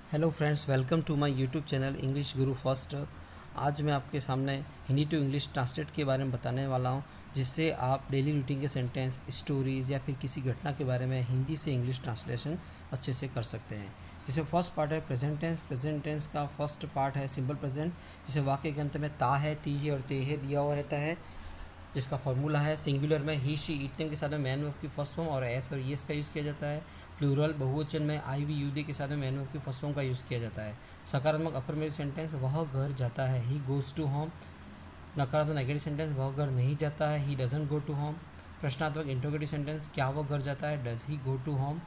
Hello friends, welcome to my YouTube channel English guru first. आज मैं आपके सामने हिंदी टू इंग्लिश ट्रांसलेट के बारे में बताने वाला हूं, जिससे आप डेली रूटीन के सेंटेंस, स्टोरीज़ या फिर किसी घटना के बारे में हिंदी से इंग्लिश ट्रांसलेशन अच्छे से कर सकते हैं। जिसमें फर्स्ट पार्ट है प्रेजेंट टेंस। प्रेजेंट टेंस का फर्स्ट पार्ट है सिंपल प्रेजेंट, जिसे वाक्य के अंत में ता है, ती है और ते है दिया हुआ रहता है, जिसका फॉर्मूला है सिंगुलर में ही, शी, इट नेम के साथ में मैन वर्ब की फर्स्ट फॉर्म और एस और येस का यूज़ किया जाता है। प्लूरल बहुवचन में आई वी यू दे के साथ में मैन वर्ब की फर्स्ट फॉर्म का यूज़ किया जाता है। सकारात्मक अफर्मेटिव सेंटेंस, वह घर जाता है, ही गोज़ टू होम। नकारात्मक नेगेटिव सेंटेंस, वह घर नहीं जाता है, he doesn't go to home. प्रश्नात्मक इंट्रोगेटिव सेंटेंस, क्या वह घर जाता है, does he go to home.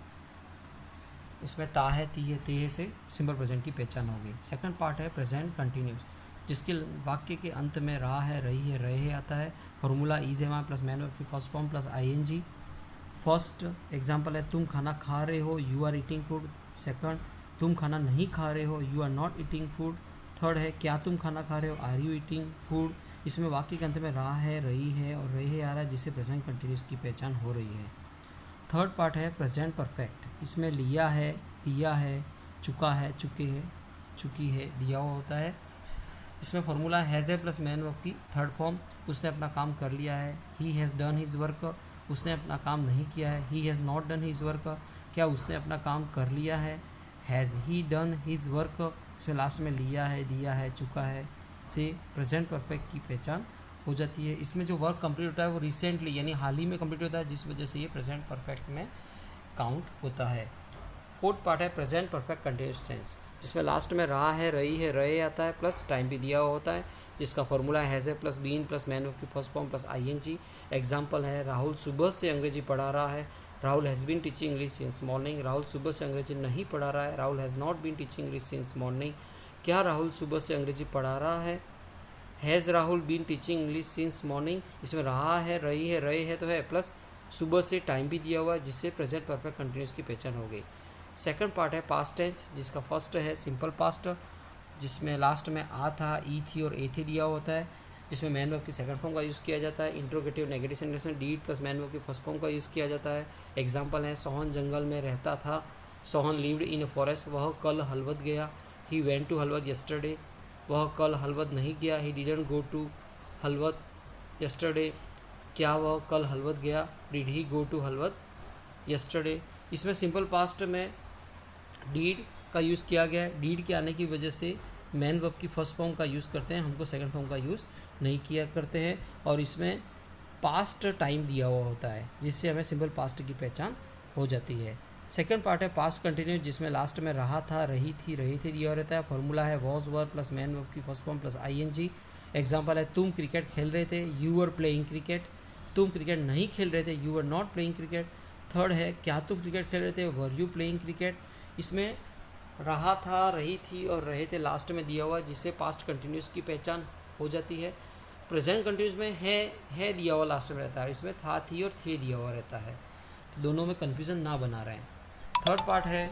इसमें ता है, ती है, ते है से सिंपल प्रेजेंट की पहचान होगी। सेकंड पार्ट है प्रेजेंट कंटिन्यूस, जिसके वाक्य के अंत में रहा है, रही है, रहे है आता है। Formula is am plus main verb की फर्स्ट फॉर्म प्लस आई। फर्स्ट एग्जांपल है तुम खाना खा रहे हो, you are eating food. Second, तुम खाना नहीं खा रहे हो, you are not eating food. Third है क्या तुम खाना खा रहे हो, आर यू ईटिंग फूड। इसमें वाक्य के अंत में रहा है, रही है और रहे आ रहा है, जिससे प्रेजेंट कंटिन्यूस की पहचान हो रही है। थर्ड पार्ट है प्रेजेंट परफेक्ट। इसमें लिया है, दिया है, चुका है, चुके हैं, चुकी है, दिया हुआ होता है। इसमें फॉर्मूला हैज़ है प्लस मैन वर्ब की थर्ड फॉर्म, उसने अपना काम कर लिया है, he has done his work. उसने अपना काम नहीं किया है, he has not done his work. क्या उसने अपना काम कर लिया है, has he done his work. इसमें लास्ट में लिया है, दिया है, चुका है से प्रेजेंट परफेक्ट की पहचान हो जाती है। इसमें जो वर्क कंप्लीट होता है वो रिसेंटली यानी हाल ही में कंप्लीट होता है, जिस वजह से ये प्रेजेंट परफेक्ट में काउंट होता है। फोर्थ पार्ट है प्रेजेंट परफेक्ट कंटिन्यूस टेंस, जिसमें लास्ट में रहा है, रही है, रहे आता है प्लस टाइम भी दिया हुआ होता है, जिसका फॉर्मूला हैज़ है plus been plus main verb की फर्स्ट फॉर्म प्लस आई। एग्जाम्पल है राहुल सुबह से अंग्रेजी पढ़ा रहा है, Rahul has been teaching English since morning. Rahul सुबह से अंग्रेजी नहीं पढ़ा रहा है, Rahul has not been teaching English since morning. क्या राहुल सुबह से अंग्रेजी पढ़ा रहा है, has Rahul been teaching English since morning. इसमें रहा है, रही है, रहे है तो है प्लस सुबह से टाइम भी दिया हुआ है, जिससे प्रेजेंट परफेक्ट कंटिन्यूस की पहचान हो गई। सेकंड पार्ट है पास्ट टेंस, जिसका फर्स्ट है सिंपल पास्ट, जिसमें लास्ट में आ था, ई थी और ए थे दिया होता है, जिसमें मैन वर्ब की सेकंड फॉर्म का यूज़ किया जाता है। इंट्रोगेटिव नेगेटिव सेंटेंस में डीड प्लस मैन वर्ब की फर्स्ट फॉर्म का यूज़ किया जाता है। एग्जाम्पल है सोहन जंगल में रहता था, Sohan lived in a forest. वह कल हलवद गया, he went to Halvad yesterday. वह कल हलवद नहीं गया, he didn't go to Halvad yesterday. क्या वह कल हलवद गया, did he go to Halvad yesterday. इसमें सिंपल पास्ट में डीड का यूज़ किया गया है। डीड के आने की वजह से मैन वर्ब की फर्स्ट फॉर्म का यूज़ करते हैं, हमको सेकंड फॉर्म का यूज़ नहीं किया करते हैं। और इसमें पास्ट टाइम दिया हुआ होता है, जिससे हमें सिंपल पास्ट की पहचान हो जाती है। सेकंड पार्ट है पास्ट कंटिन्यूस, जिसमें लास्ट में रहा था, रही थी, रहे थे दिया रहता है। फॉर्मूला है was were plus main verb की फर्स्ट फॉर्म प्लस आई। एग्जाम्पल है तुम क्रिकेट खेल रहे थे, यू वर प्लेइंग क्रिकेट। तुम क्रिकेट नहीं खेल रहे थे, you were not playing cricket. Third है क्या तुम क्रिकेट खेल रहे थे, वर यू प्लेइंग क्रिकेट। इसमें रहा था, रही थी और रहे थे लास्ट में दिया हुआ, जिससे पास्ट कंटिन्यूस की पहचान हो जाती है। प्रेजेंट कंटिन्यूस में है दिया हुआ लास्ट में रहता है, इसमें था, थी और थे दिया हुआ रहता है, तो दोनों में कन्फ्यूज़न ना बना रहे हैं। थर्ड पार्ट है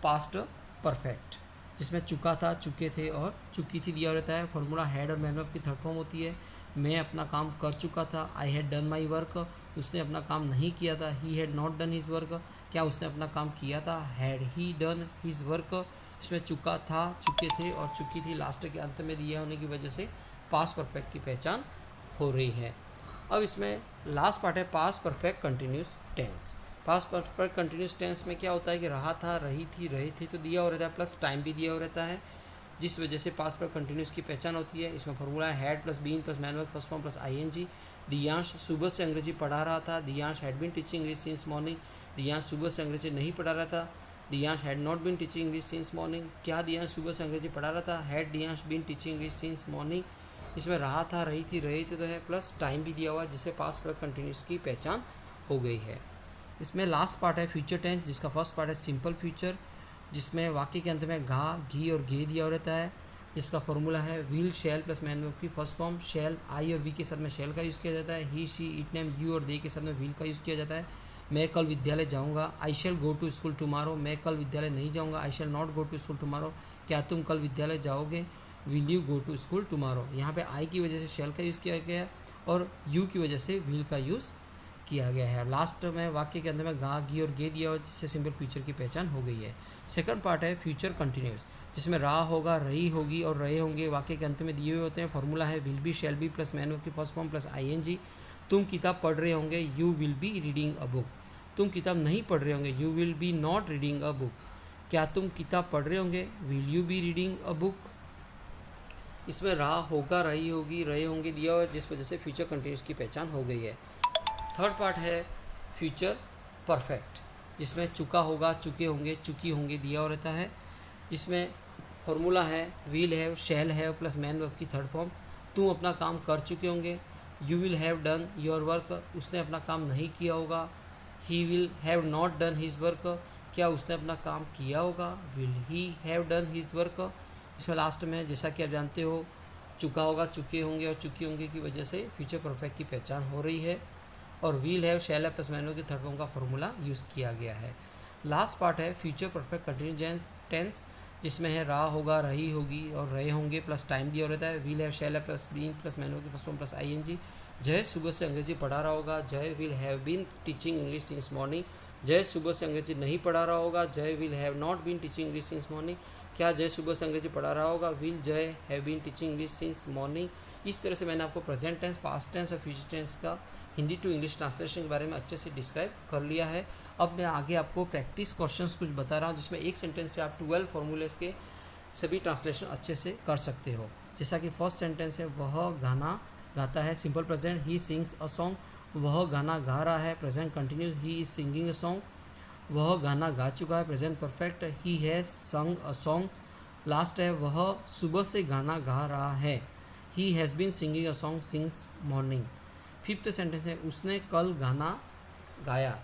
पास्ट परफेक्ट, जिसमें चुका था, चुके थे और चुकी थी दिया रहता है। फॉर्मूला हैड और मैन वर्ब की थर्ड फॉर्म होती है। मैं अपना काम कर चुका था, I had done my work. उसने अपना काम नहीं किया था, he had not done his work. क्या उसने अपना काम किया था, had he done his work. इसमें चुका था, चुके थे और चुकी थी लास्ट के अंत में दिया होने की वजह से पास्ट परफेक्ट की पहचान हो रही है। अब इसमें लास्ट पार्ट है past perfect continuous tense. Past perfect continuous tense में क्या होता है कि रहा था, रही थी, रहे थे तो दिया हो रहता है, प्लस टाइम भी दिया हो रहता है, जिस वजह से पास्ट परफेक्ट कंटिन्यूस की पहचान होती है। इसमें फॉर्मूला है had plus been plus main verb first form plus I. Diyansh सुबह से अंग्रेजी पढ़ा रहा था, Diyansh had been teaching English since morning. Diyansh सुबह से अंग्रेजी नहीं पढ़ा रहा था, Diyansh had not been teaching English since morning. क्या दियांश सुबह से अंग्रेजी पढ़ा रहा था, had Diyansh been teaching English since morning. इसमें रहा था, रही थी, रहे थे तो है, प्लस टाइम भी दिया हुआ, जिससे पास्ट परफेक्ट कंटिन्यूस की पहचान हो गई है। इसमें लास्ट पार्ट है फ्यूचर टेंस, जिसका फर्स्ट पार्ट है सिंपल फ्यूचर, जिसमें वाक्य के अंत में घा, घी और घे दिया रहता है, जिसका फॉर्मूला है will shell plus main verb की फर्स्ट फॉर्म। शैल आई और वी के साथ में शैल का यूज़ किया जाता है, ही, शी, इट नेम, यू और दे के साथ में विल का यूज़ किया जाता है। मैं कल विद्यालय जाऊंगा, I shall go to school tomorrow. मैं कल विद्यालय नहीं जाऊंगा, I shall not go to school tomorrow. क्या तुम कल विद्यालय जाओगे, will you go to school tomorrow. यहाँ पे आई की वजह से शैल का यूज़ किया गया और यू की वजह से विल का यूज़ किया गया है। लास्ट में वाक्य के अंदर में गा, गी और गे दिया हुआ, जिससे सिंपल फ्यूचर की पहचान हो गई है। सेकंड पार्ट है फ्यूचर कंटिन्यूस, जिसमें रहा होगा, रही होगी और रहे होंगे वाक्य के अंत में दिए हुए होते हैं। फॉर्मूला है will be, shall be plus main verb की फर्स्ट फॉर्म प्लस ING। तुम किताब पढ़ रहे होंगे, you will be reading a book. तुम किताब नहीं पढ़ रहे होंगे, you will be not reading a book. क्या तुम किताब पढ़ रहे होंगे, will you be reading a book. इसमें रहा होगा, रही होगी, रहे होंगे दिया हुआ, जिस वजह से फ्यूचर कंटिन्यूस की पहचान हो गई है। थर्ड पार्ट है फ्यूचर परफेक्ट, जिसमें चुका होगा, चुके होंगे, चुकी होंगे दिया हुआ रहता है। जिसमें फॉर्मूला है will have, shall have plus main verb की थर्ड फॉर्म। तुम अपना काम कर चुके होंगे, you will have done your work. उसने अपना काम नहीं किया होगा, ही will have not done his work. क्या उसने अपना काम किया होगा, will he have done his work. इसमें लास्ट में जैसा कि आप जानते हो, चुका होगा, चुके होंगे और चुकी होंगे की वजह से फ्यूचर परफेक्ट की पहचान हो रही है। और will have, shall have plus main verb की थर्ड फॉर्म का फॉर्मूला यूज़ किया गया है। लास्ट पार्ट है फ्यूचर परफेक्ट कंटिन्यूस टेंस, जिसमें है रहा होगा, रही होगी और रहे होंगे प्लस टाइम दिया रहता है। Will have, shall have plus been plus main verb की first form plus ING। Jay सुबह से अंग्रेजी पढ़ा रहा होगा, Jay will have been teaching English since morning. Jay सुबह से अंग्रेजी नहीं पढ़ा रहा होगा, Jay will have not been teaching English since morning. क्या जय सुबह से अंग्रेजी पढ़ा रहा होगा, will Jay have been teaching English since morning. इस तरह से मैंने आपको प्रेजेंट टेंस, पास्ट टेंस और फ्यूचर टेंस का हिंदी टू इंग्लिश ट्रांसलेशन के बारे में अच्छे से डिस्क्राइब कर लिया है। अब मैं आगे आपको प्रैक्टिस क्वेश्चंस कुछ बता रहा हूँ, जिसमें एक सेंटेंस से आप 12 फॉर्मूलेस के सभी ट्रांसलेशन अच्छे से कर सकते हो। जैसा कि फर्स्ट सेंटेंस है वह गाना गाता है, simple present, he sings a song. वह गाना गा रहा है, present continuous, he is singing a song. वह गाना गा चुका है, प्रेजेंट परफेक्ट, ही हैज़ संग अ सॉन्ग। लास्ट है वह सुबह से गाना गा रहा है, he has been singing a song since morning. Fifth sentence है उसने कल गाना गाया,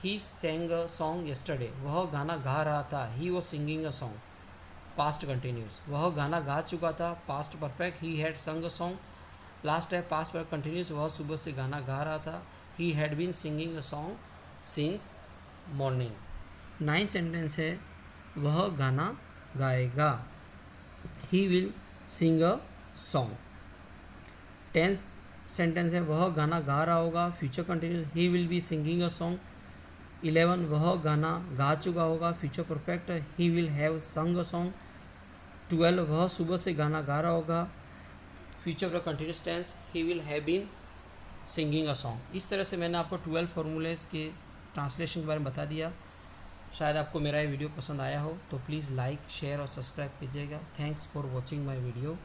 he sang a song yesterday। वह गाना गा रहा था, he was singing a song, past continuous. वह गाना गा चुका था, past perfect, he had sung a song. Last है पास्ट परफेक्ट कंटिन्यूस, वह सुबह से गाना गा रहा था, he had been singing a song since morning. Ninth sentence है वह गाना गाएगा, he will sing a song. Tenth sentence है वह गाना गा रहा होगा, future continuous, he will be singing a song. 11 वह गाना गा चुका होगा, future perfect, he will have sung a song. 12 वह सुबह से गाना गा रहा होगा, फ्यूचर पर continuous tense, he will have been singing a song. इस तरह से मैंने आपको 12 फॉर्मूलेस के ट्रांसलेशन के बारे में बता दिया। शायद आपको मेरा ये वीडियो पसंद आया हो, तो प्लीज़ लाइक, शेयर और सब्सक्राइब कीजिएगा। Thanks for watching my video.